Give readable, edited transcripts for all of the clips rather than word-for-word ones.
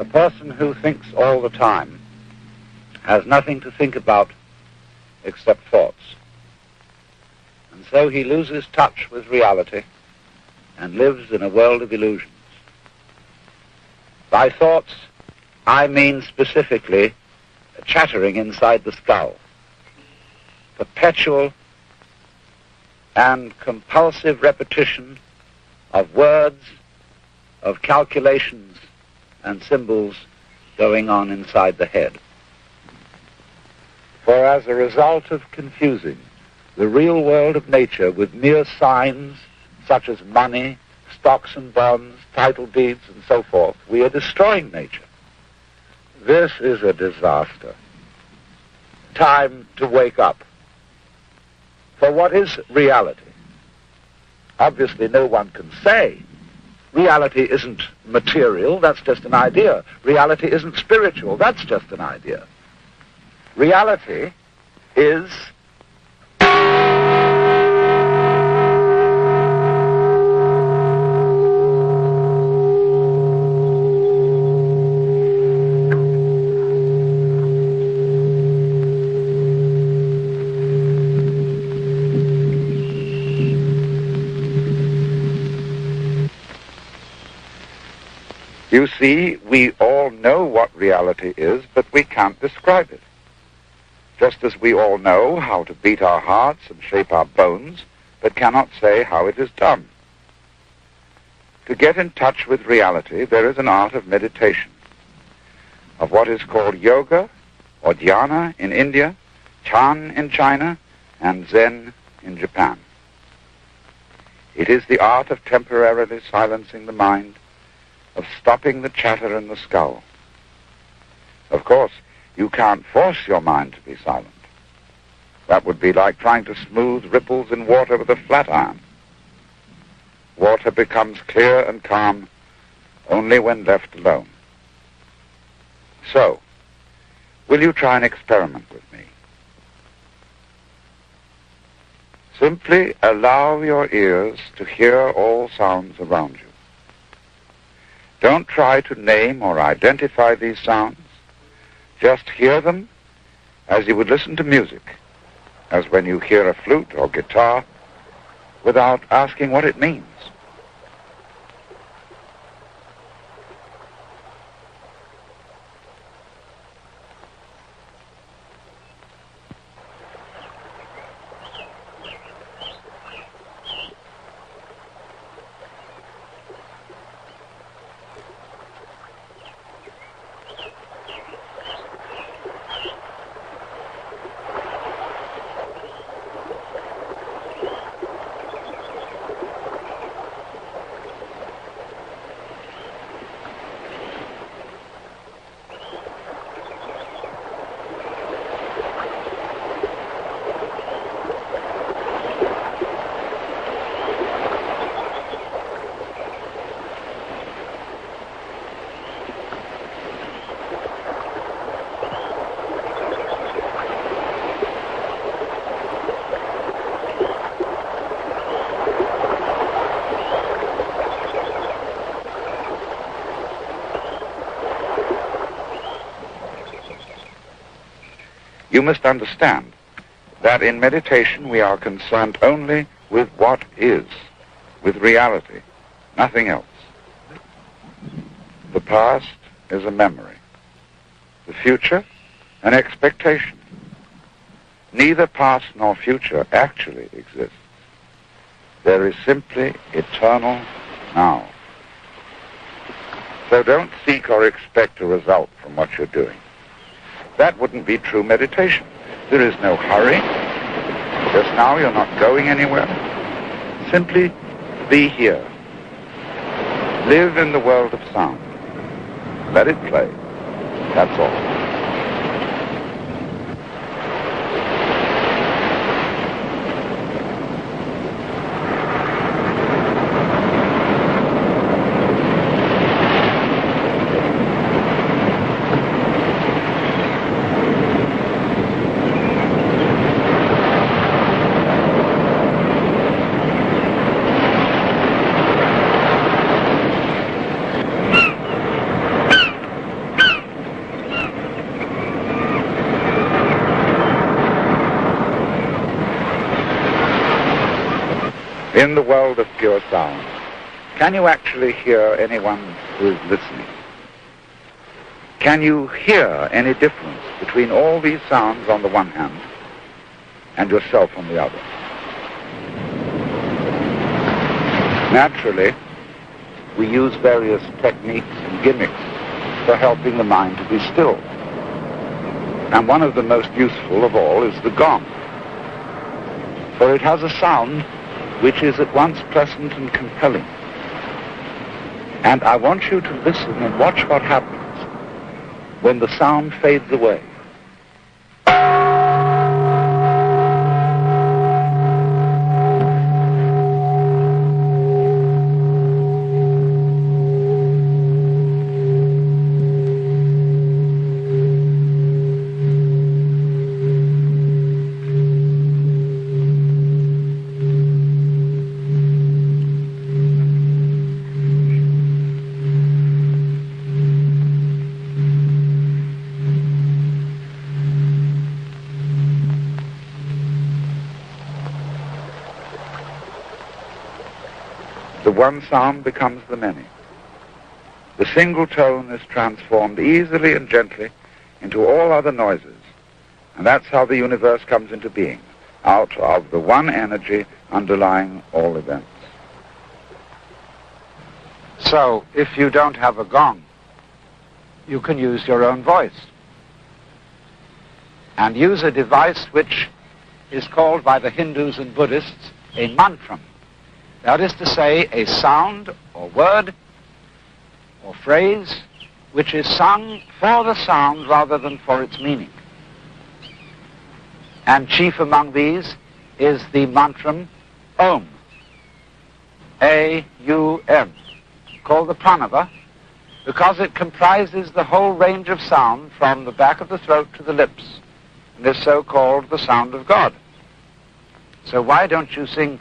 person who thinks all the time has nothing to think about except thoughts. And so he loses touch with reality and lives in a world of illusions. By thoughts, I mean specifically chattering inside the skull, perpetual and compulsive repetition of words, of calculations and symbols going on inside the head. For as a result of confusing the real world of nature with mere signs such as money, stocks and bonds, title deeds, and so forth, we are destroying nature. This is a disaster. Time to wake up. For what is reality? Obviously, no one can say. Reality isn't material, that's just an idea. Reality isn't spiritual, that's just an idea. Reality is You see, we all know what reality is, but we can't describe it. Just as we all know how to beat our hearts and shape our bones, but cannot say how it is done. To get in touch with reality, there is an art of meditation, of what is called yoga or dhyana in India, Chan in China, and Zen in Japan. It is the art of temporarily silencing the mind, of stopping the chatter in the skull. Of course, you can't force your mind to be silent. That would be like trying to smooth ripples in water with a flat iron. Water becomes clear and calm only when left alone. So, will you try an experiment with me? Simply allow your ears to hear all sounds around you. Don't try to name or identify these sounds. Just hear them as you would listen to music, as when you hear a flute or guitar, without asking what it means. You must understand that in meditation we are concerned only with what is, with reality, nothing else. The past is a memory. The future, an expectation. Neither past nor future actually exists. There is simply eternal now. So don't seek or expect a result from what you're doing. That wouldn't be true meditation. There is no hurry. Just now you're not going anywhere. Simply be here. Live in the world of sound. Let it play. That's all. In the world of pure sound, can you actually hear anyone who is listening? Can you hear any difference between all these sounds on the one hand and yourself on the other? Naturally, we use various techniques and gimmicks for helping the mind to be still. And one of the most useful of all is the gong. For it has a sound which is at once pleasant and compelling. And I want you to listen and watch what happens when the sound fades away. The one sound becomes the many. The single tone is transformed easily and gently into all other noises. And that's how the universe comes into being, out of the one energy underlying all events. So, if you don't have a gong, you can use your own voice. And use a device which is called by the Hindus and Buddhists a mantram. That is to say, a sound or word or phrase which is sung for the sound rather than for its meaning. And chief among these is the mantram Om, A-U-M, called the pranava, because it comprises the whole range of sound from the back of the throat to the lips, and is so called the sound of God. So why don't you sing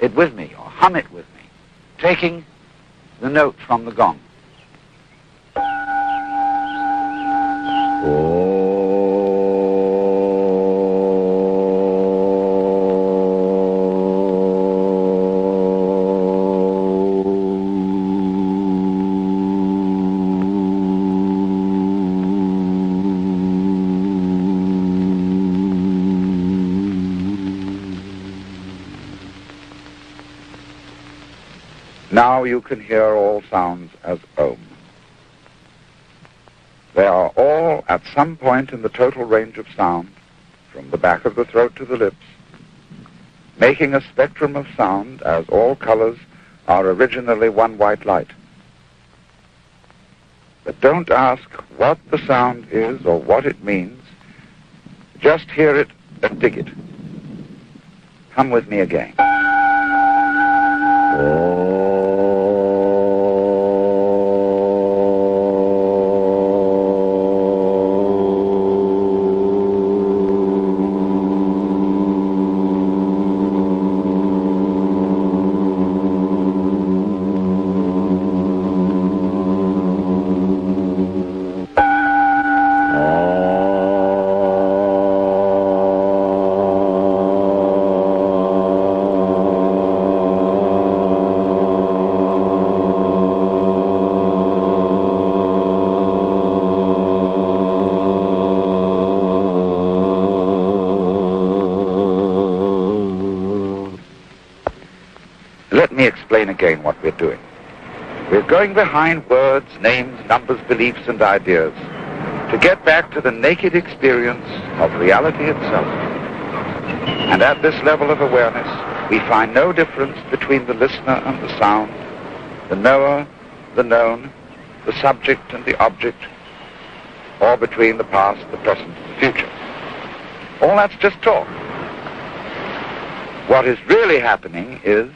it with me, or hum it with me, taking the note from the gong. Now you can hear all sounds as Om. They are all at some point in the total range of sound, from the back of the throat to the lips, making a spectrum of sound as all colors are originally one white light. But don't ask what the sound is or what it means. Just hear it and dig it. Come with me again. Let me explain again what we're doing. We're going behind words, names, numbers, beliefs, and ideas to get back to the naked experience of reality itself. And at this level of awareness, we find no difference between the listener and the sound, the knower, the known, the subject and the object, or between the past, the present, and the future. All that's just talk. What is really happening is